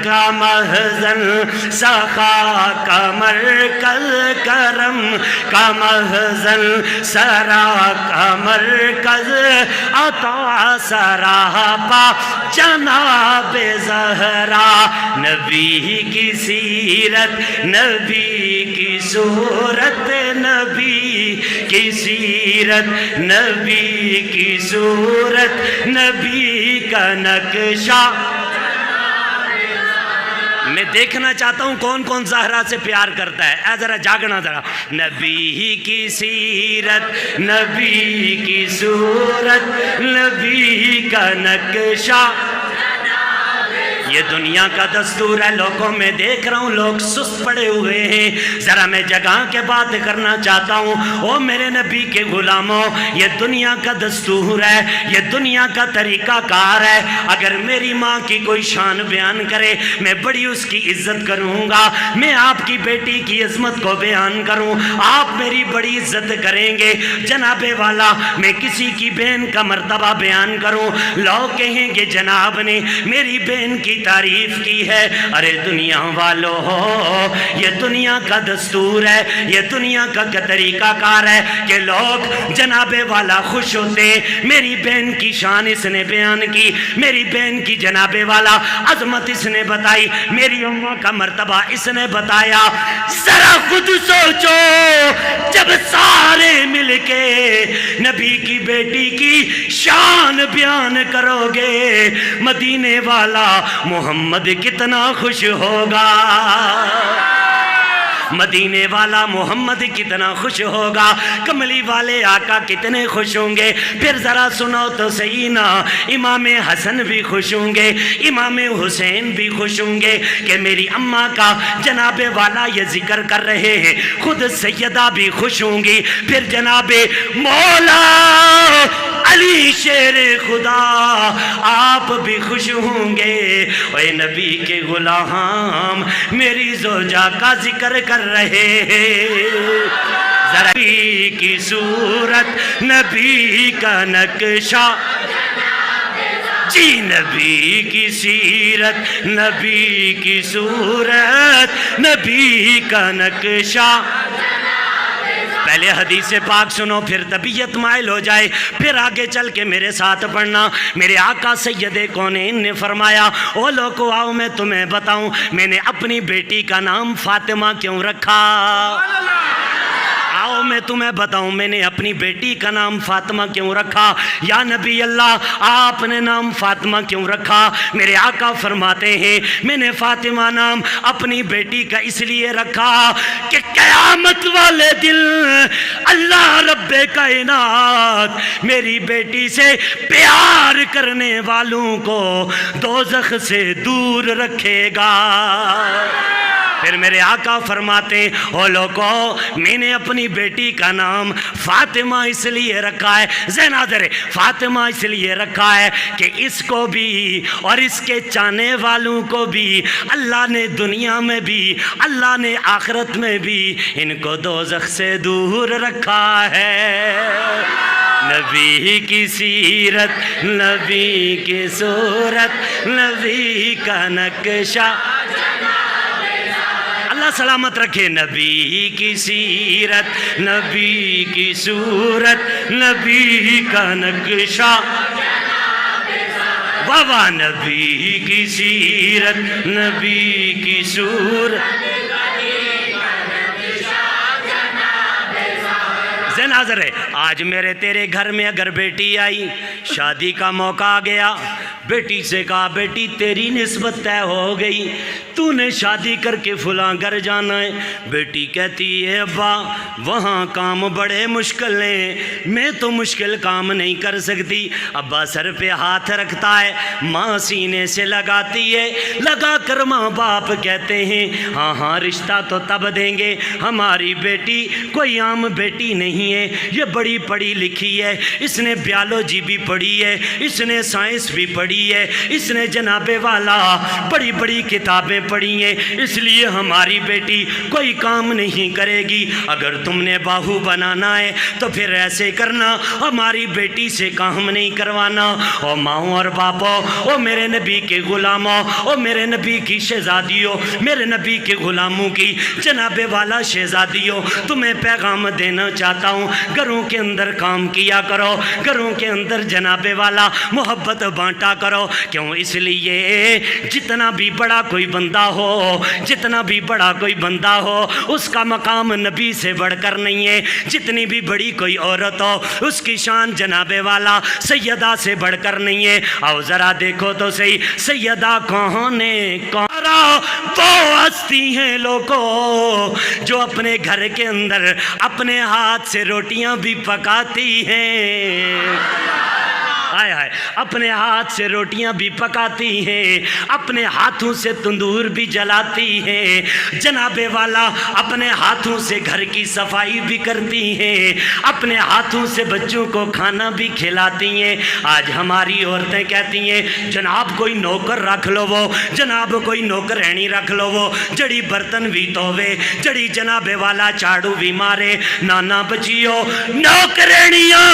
کا محزن سخا کا مرکز کرم کا محزن سرا کا مرکز عطا سراپا جناب زہرا نبی کی سیرت نبی کی صورت نبی کی سیرت نبی کی صورت نبی کا نقشہ میں دیکھنا چاہتا ہوں کون کون زہرا سے پیار کرتا ہے اے ذرا جاگنا ذرا نبی کی سیرت نبی کی صورت نبی کا نقشہ یہ دنیا کا دستور ہے لوگوں میں دیکھ رہا ہوں لوگ سست پڑے ہوئے ہیں ذرا میں جگہ کے بات کرنا چاہتا ہوں او میرے نبی کے غلاموں یہ دنیا کا دستور ہے یہ دنیا کا طریقہ کار ہے اگر میری ماں کی کوئی شان بیان کرے میں بڑی اس کی عزت کروں گا میں آپ کی بیٹی کی عظمت کو بیان کروں آپ میری بڑی عزت کریں گے جناب والا میں کسی کی بہن کا مرتبہ بیان کروں لوگ کہیں گے جناب نے میری بہن کی تعریف کی ہے ارے دنیا والوں ہو یہ دنیا کا دستور ہے یہ دنیا کا طریقہ کار ہے کہ لوگ جناب والا خوش ہوتے میری بہن کی شان اس نے بیان کی میری بہن کی جناب والا عظمت اس نے بتائی میری اماں کا مرتبہ اس نے بتایا ذرا خود سوچو جب سارے مل کے نبی کی بیٹی کی شان بیان کرو گے مدینے والا محمد کتنا خوش ہوگا مدینے والا محمد کتنا خوش ہوگا کملی والے آقا کتنے خوش ہوں گے پھر ذرا سنو تو صحیح نا امام حسن بھی خوش ہوں گے امام حسین بھی خوش ہوں گے کہ میری اماں کا جناب والا یہ ذکر کر رہے ہیں خود سیدہ بھی خوش ہوں گی پھر جناب مولا علی شیر خدا آپ بھی خوش ہوں گے اے نبی کے غلام میری زوجہ کا ذکر کر رہے ہیں ذرا نبی کی صورت نبی کا نقشہ جی نبی کی سیرت نبی کی صورت نبی کا نقشہ پہلے حدیث پاک سنو پھر طبیعت مائل ہو جائے پھر آگے چل کے میرے ساتھ پڑھنا میرے آقا سید کونین نے فرمایا او لوگو آؤ میں تمہیں بتاؤں میں نے اپنی بیٹی کا نام فاطمہ کیوں رکھا آؤ میں تمہیں بتاؤں میں نے اپنی بیٹی کا نام فاطمہ کیوں رکھا یا نبی اللہ آپ نے نام فاطمہ کیوں رکھا میرے آقا فرماتے ہیں میں نے فاطمہ نام اپنی بیٹی کا اس لیے رکھا کہ قیامت والے دن اللہ رب کائنات میری بیٹی سے پیار کرنے والوں کو دوزخ سے دور رکھے گا پھر میرے آقا فرماتے او لوگو میں نے اپنی بیٹی کا نام فاطمہ اس لیے رکھا ہے زینادر فاطمہ اس لیے رکھا ہے کہ اس کو بھی اور اس کے چاہنے والوں کو بھی اللہ نے دنیا میں بھی اللہ نے آخرت میں بھی ان کو دوزخ سے دور رکھا ہے نبی کی سیرت نبی کی صورت نبی کا نقشہ اللہ سلامت رکھے نبی کی سیرت نبی کی صورت نبی کا نقشہ بابا نبی کی سیرت نبی کی صورت ناظر ہے آج میرے تیرے گھر میں اگر بیٹی آئی شادی کا موقع آ گیا بیٹی سے کہا بیٹی تیری نسبت طے ہو گئی تو نے شادی کر کے فلاں گھر جانا ہے بیٹی کہتی ہے ابا وہاں کام بڑے مشکل ہیں میں تو مشکل کام نہیں کر سکتی ابا سر پہ ہاتھ رکھتا ہے ماں سینے سے لگاتی ہے لگا کر ماں باپ کہتے ہیں ہاں ہاں رشتہ تو تب دیں گے ہماری بیٹی کوئی عام بیٹی نہیں ہے ہیں یہ بڑی پڑھی لکھی ہے، اس نے بیالوجی بھی پڑھی ہے، اس نے سائنس بھی پڑھی ہے، اس نے جناب والا بڑی بڑی کتابیں پڑھی ہیں، اس لیے ہماری بیٹی کوئی کام نہیں کرے گی۔ اگر تم نے باہو بنانا ہے تو پھر ایسے کرنا، ہماری بیٹی سے کام نہیں کروانا۔ او ماؤں اور باپوں، او میرے نبی کے غلاموں، او میرے نبی کی شہزادیوں، میرے نبی کے غلاموں کی جناب والا شہزادیوں، تمہیں پیغام دینا چاہتا ہوں، گھروں کے اندر کام کیا کرو، گھروں کے اندر جناب والا محبت بانٹا کرو۔ کیوں؟ اس لیے جتنا بھی بڑا کوئی بندہ ہو، جتنا بھی بڑا کوئی بندہ ہو، اس کا مقام نبی سے بڑھ کر نہیں ہے۔ جتنی بھی بڑی کوئی عورت ہو، اس کی شان جناب والا سیدہ سے بڑھ کر نہیں ہے۔ آؤ ذرا دیکھو تو صحیح، سیدہ کون ہے؟ وہ ہستی ہیں لوگوں جو اپنے گھر کے اندر اپنے ہاتھ سے روٹیاں بھی پکاتی ہیں، آئے آئے، اپنے ہاتھ سے روٹیاں بھی پکاتی ہیں، اپنے ہاتھوں سے تندور بھی جلاتی ہیں، جناب والا اپنے ہاتھوں سے گھر کی صفائی بھی کرتی ہیں، اپنے ہاتھوں سے بچوں کو کھانا بھی کھلاتی ہیں۔ آج ہماری عورتیں کہتی ہیں جناب کوئی نوکر رکھ لو، وہ جناب کوئی نوکرانی رکھ لو، وہ جڑی برتن بھی دھوے، جڑی جناب والا چاڑو بھی مارے۔ نانا بچیو، نوکرانیاں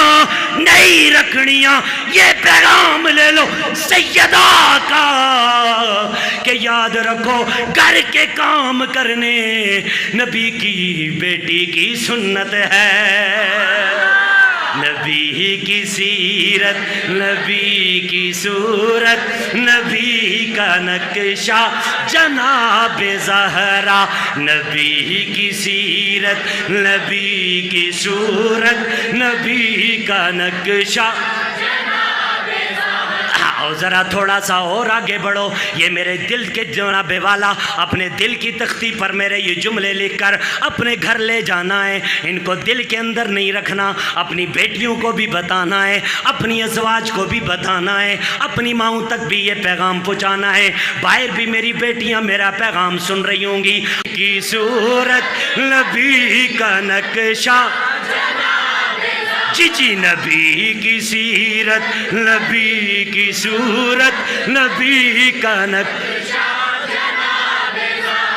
نہیں رکھنیاں، یہ پیغام لے لو سیدہ کا کہ یاد رکھو گھر کے کام کرنے نبی کی بیٹی کی سنت ہے۔ نبی کی سیرت، نبی کی صورت، نبی کا نقشہ جناب زہرا، نبی کی سیرت، نبی کی صورت، نبی کا نقشہ۔ ذرا تھوڑا سا اور آگے بڑھو، یہ میرے دل کے جناب والا اپنے دل کی تختی پر میرے یہ جملے لکھ کر اپنے گھر لے جانا ہے، ان کو دل کے اندر نہیں رکھنا، اپنی بیٹیوں کو بھی بتانا ہے، اپنی ازواج کو بھی بتانا ہے، اپنی ماؤں تک بھی یہ پیغام پہنچانا ہے۔ باہر بھی میری بیٹیاں میرا پیغام سن رہی ہوں گی۔ کی صورت، نبی کا نقشہ، جی نبی کی سیرت، نبی کی صورت، نبی کا نقشہ۔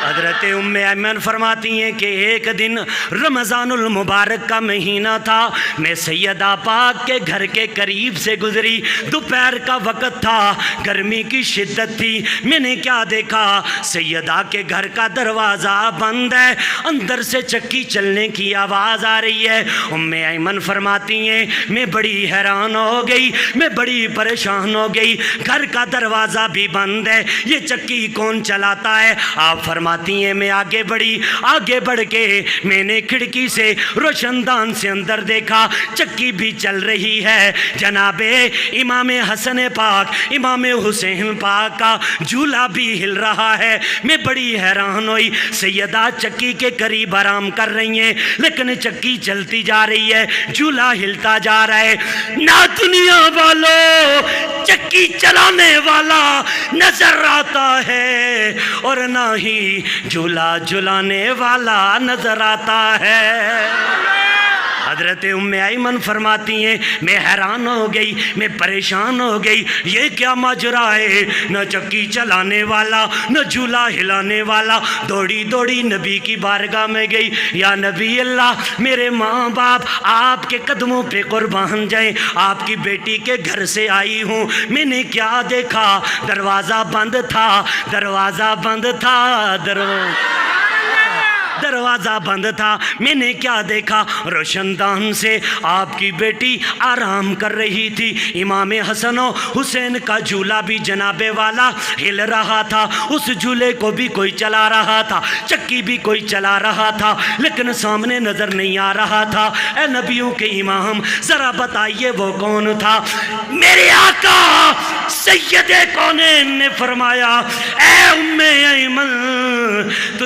حضرت ام ایمن فرماتی ہیں کہ ایک دن رمضان المبارک کا مہینہ تھا، میں سیدہ پاک کے گھر کے قریب سے گزری، دوپہر کا وقت تھا، گرمی کی شدت تھی۔ میں نے کیا دیکھا؟ سیدہ کے گھر کا دروازہ بند ہے، اندر سے چکی چلنے کی آواز آ رہی ہے۔ ام ایمن فرماتی ہیں میں بڑی حیران ہو گئی، میں بڑی پریشان ہو گئی، گھر کا دروازہ بھی بند ہے، یہ چکی کون چلاتا ہے؟ آپ فرماتی ہیں میں آگے بڑھی، آگے بڑھ کے میں نے کھڑکی سے روشن دان سے اندر دیکھا، چکی بھی چل رہی ہے، جناب امام حسن پاک، امام حسین پاک کا جھولا بھی ہل رہا ہے۔ میں بڑی حیران ہوئی، سیدہ چکی کے قریب آرام کر رہی ہیں، لیکن چکی چلتی جا رہی ہے، جھولا ہلتا جا رہا ہے۔ نہ دنیا والوں چکی چلانے والا نظر آتا ہے اور نہ ہی جھولا جھلانے والا نظر آتا ہے۔ حضرت ام ایمن فرماتی ہیں میں حیران ہو گئی، میں پریشان ہو گئی، یہ کیا ماجرا ہے؟ نہ چکی چلانے والا، نہ جھولا ہلانے والا۔ دوڑی دوڑی نبی کی بارگاہ میں گئی، یا نبی اللہ، میرے ماں باپ آپ کے قدموں پہ قربان جائیں، آپ کی بیٹی کے گھر سے آئی ہوں۔ میں نے کیا دیکھا؟ دروازہ بند تھا، دروازہ بند تھا، دروازہ بند تھا۔ میں نے کیا دیکھا؟ روشن دان سے آپ کی بیٹی آرام کر رہی تھی، امام حسن و حسین کا جھولا بھی جناب والا ہل رہا تھا، اس جھولے کو بھی کوئی چلا رہا تھا، چکی بھی کوئی چلا رہا تھا، لیکن سامنے نظر نہیں آ رہا تھا۔ اے نبیوں کے امام، ذرا بتائیے وہ کون تھا؟ میرے آقا سید کونین نے فرمایا اے ام ایمن،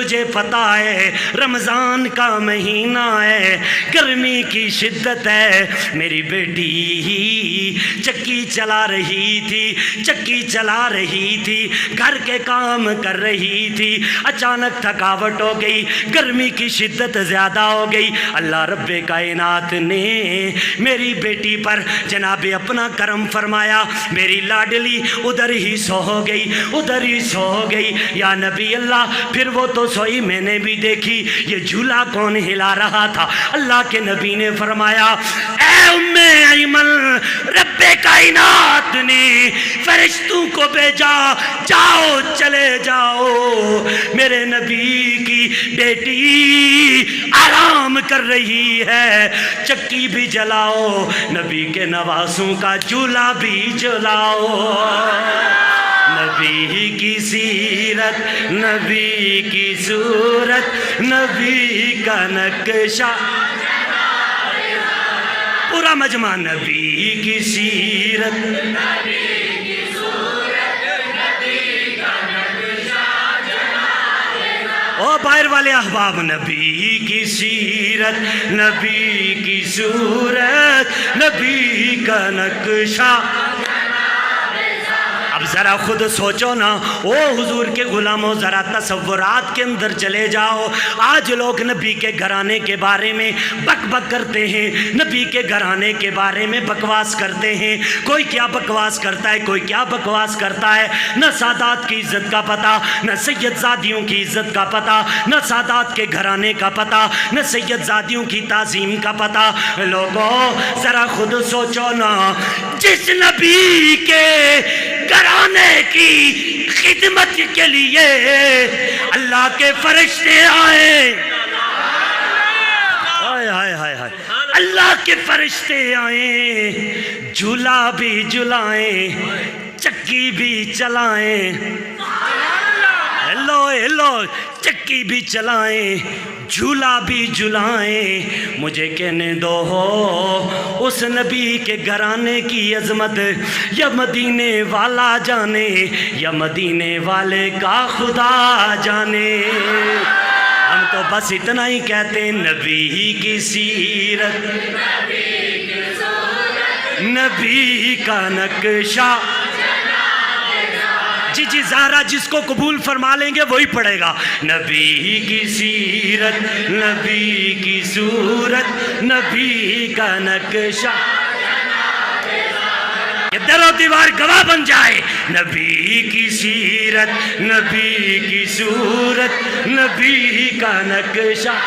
تجھے پتہ ہے رمضان کا مہینہ ہے، گرمی کی شدت ہے، میری بیٹی چکی چلا رہی تھی، گھر کے کام کر رہی تھی، اچانک تھکاوٹ ہو گئی، گرمی کی شدت زیادہ ہو گئی، اللہ رب کائنات نے میری بیٹی پر جناب اپنا کرم فرمایا، میری لاڈلی ادھر ہی سو گئی، یا نبی اللہ پھر وہ تو سوئی، میں نے بھی دیکھی، یہ جھولا کون ہلا رہا تھا؟ اللہ کے نبی نے فرمایا اے ام ایمن، رب کائنات نے فرشتوں کو بھیجا، جاؤ چلے جاؤ، میرے نبی کی بیٹی آرام کر رہی ہے، چکی بھی جلاؤ، نبی کے نواسوں کا چولہا بھی جلاؤ۔ نبی کی سیرت، نبی کی صورت، نبی کا نقشہ، پورا مجمع، نبی کی سیرت، نبی کی صورت، نبی کا نقشہ جناب، او باہر والے احباب، نبی کی سیرت، نبی کی صورت، نبی کا نقشہ۔ اب ذرا خود سوچو نا، او حضور کے غلاموں، ذرا تصورات کے اندر چلے جاؤ۔ آج لوگ نبی کے گھرانے کے بارے میں بک بک کرتے ہیں، نبی کے گھرانے کے بارے میں بکواس کرتے ہیں، کوئی کیا بکواس کرتا ہے، کوئی کیا بکواس کرتا ہے، نہ سادات کی عزت کا پتہ، نہ سید زادیوں کی عزت کا پتہ، نہ سادات کے گھرانے کا پتہ، نہ سید زادیوں کی تعظیم کا پتہ۔ لوگوں ذرا خود سوچو نا، جس نبی کے گھرانے کی خدمت کے لیے اللہ کے فرشتے آئے، اللہ کے فرشتے آئیں، جھولا بھی جلائیں، چکی بھی چلائیں، ہیلو چکی بھی چلائیں، جھولا بھی جلائیں، مجھے کہنے دو ہو اس نبی کے گھرانے کی عظمت، یا مدینے والا جانے، یا مدینے والے کا خدا جانے۔ ہم تو بس اتنا ہی کہتے ہیں، نبی کی سیرت، نبی کی صورت، نبی کا نقشہ۔ جی زہرا جس کو قبول فرما لیں گے وہی پڑھے گا، نبی کی سیرت، نبی کی صورت، نبی کا نقشہ۔ یہ در و دیوار گواہ بن جائے، نبی کی سیرت، نبی کی صورت، نبی کا نقشہ۔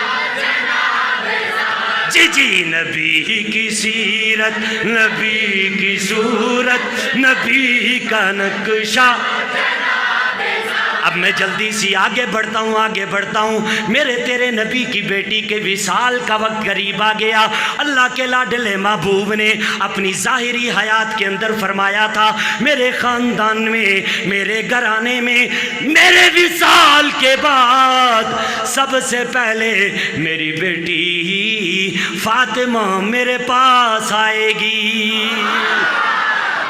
جی نبی کی سیرت، نبی کی صورت، نبی کا نقشہ۔ اب میں جلدی سی آگے بڑھتا ہوں، میرے تیرے نبی کی بیٹی کے وصال کا وقت قریب آ گیا۔ اللہ کے لاڈلے محبوب نے اپنی ظاہری حیات کے اندر فرمایا تھا، میرے خاندان میں، میرے گھرانے میں، میرے وصال کے بعد سب سے پہلے میری بیٹی فاطمہ میرے پاس آئے گی،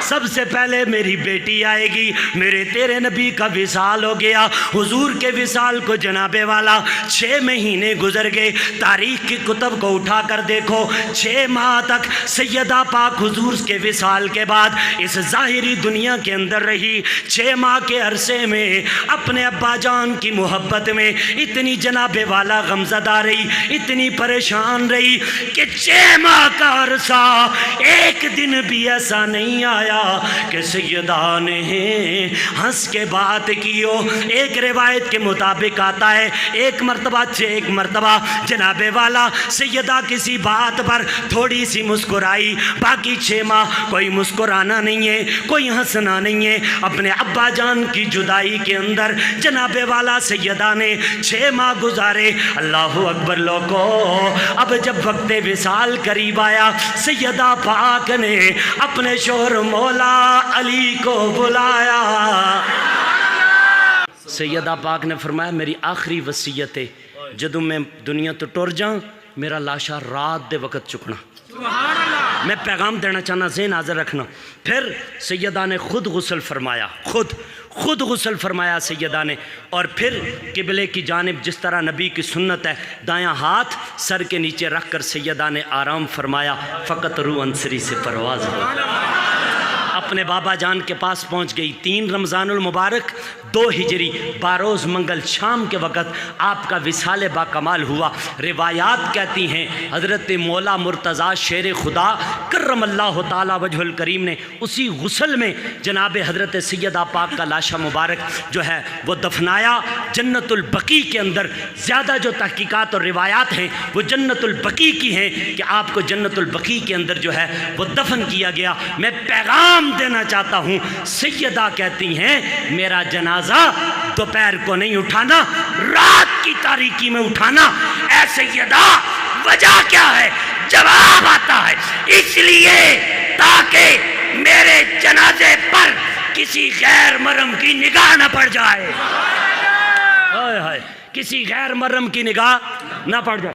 سب سے پہلے میری بیٹی آئے گی۔ میرے تیرے نبی کا وصال ہو گیا، حضور کے وصال کو جناب والا 6 مہینے گزر گئے۔ تاریخ کی کتب کو اٹھا کر دیکھو، 6 ماہ تک سیدہ پاک حضور کے وصال کے بعد اس ظاہری دنیا کے اندر رہی۔ 6 ماہ کے عرصے میں اپنے ابا جان کی محبت میں اتنی جناب والا غمزدہ رہی، اتنی پریشان رہی کہ 6 ماہ کا عرصہ ایک دن بھی ایسا نہیں آیا کہ سیدہ نے ہنس کے بات کی ہو۔ ایک روایت کے مطابق آتا ہے ایک مرتبہ جناب والا سیدہ کسی بات پر تھوڑی سی مسکرائی، باقی 6 ماہ کوئی مسکرانا نہیں ہے، کوئی ہنسنا نہیں ہے۔ اپنے ابا جان کی جدائی کے اندر جناب والا سیدہ نے 6 ماہ گزارے۔ اللہ اکبر لوگو، اب جب وقت وصال قریب آیا، سیدہ پاک نے اپنے شوہر مولا علی کو بلایا۔ سیدہ پاک نے فرمایا میری آخری وصیت ہے، جدوں میں دنیا تو ٹر جاؤں میرا لاشا رات دے وقت چکنا، میں پیغام دینا چاہنا، ذہن حاضر رکھنا۔ پھر سیدہ نے خود غسل فرمایا، خود غسل فرمایا سیدہ نے، اور پھر قبلے کی جانب جس طرح نبی کی سنت ہے دایاں ہاتھ سر کے نیچے رکھ کر سیدہ نے آرام فرمایا۔ فقط روح انصری سے پرواز ہو، اپنے بابا جان کے پاس پہنچ گئی۔ 3 رمضان المبارک 2 ہجری باروز منگل شام کے وقت آپ کا وصال با کمال ہوا۔ روایات کہتی ہیں حضرت مولا مرتضیٰ شیر خدا کرم اللہ تعالی وجہ الکریم نے اسی غسل میں جناب حضرت سیدہ پاک کا لاشا مبارک جو ہے وہ دفنایا جنت البقیع کے اندر۔ زیادہ جو تحقیقات اور روایات ہیں وہ جنت البقیع کی ہیں کہ آپ کو جنت البقیع کے اندر جو ہے وہ دفن کیا گیا۔ میں پیغام دینا چاہتا ہوں، سیدہ کہتی ہیں میرا جنازہ دوپہر کو نہیں اٹھانا، رات کی تاریکی میں اٹھانا۔ اے سیدہ وجہ کیا ہے؟ جواب آتا ہے اس لیے تاکہ میرے جنازے پر کسی غیر محرم کی نگاہ نہ پڑ جائے، کسی غیر محرم کی نگاہ نہ پڑ جائے۔